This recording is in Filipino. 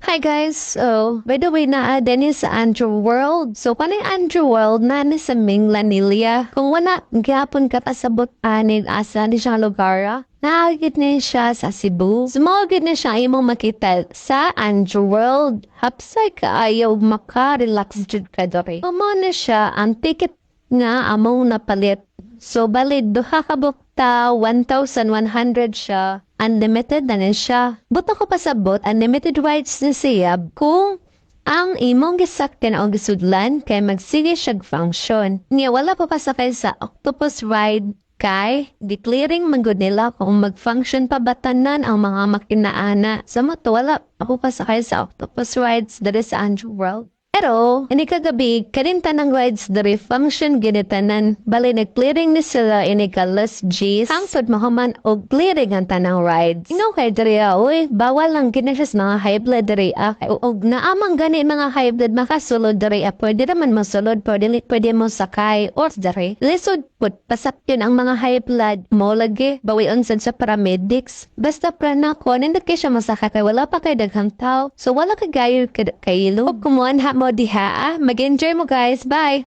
Hi guys, so by the way din sa Andrew World. So kanang Andrew World na ni sa Ming Lanilia. Kung wala gyapon ka pasabot anig asa ni siyang lugar, naagit ni siya sa Cebu. Sumagit ni siya imong makita sa Andrew World. Hapsay ka ayaw maka-relax jud ka dere. Amo na siya ang ticket nga among napalit. So balid duha ka bukta 1,100 siya. Unlimited na siya. Buto ko pasabot, unlimited rides na siya kung ang imong gisakyan o gisudlan kay magsige siyag function. Nga wala pa pasakay sa octopus ride kay declaring manggod nila kung mag-function pa batanan ang mga makinaana. Sa moto, wala ako pasakay sa octopus rides dali sa Andrew World. Pero, ini kagabi, karinta ng rides dari function ginitanan. Bali, nag-clearing ni sila ini kalas G's. Hangsod mahuman o clearing ang tanang rides. Ingaw kay dari uy, bawal lang ginasas mga high blood dari og naamang gani mga high blood makasulod dari pwede naman masulod, pwede mo sakay or dari. Lisod put, pasap yun ang mga high blood. Mo lagi, bawi unsad sa paramedics. Basta prana ko, nindot kay siya masakay, wala pa kay daghang tao. So, wala kagayo kayilo. O kumuan ha mo diha, mag-enjoy mo guys. Bye!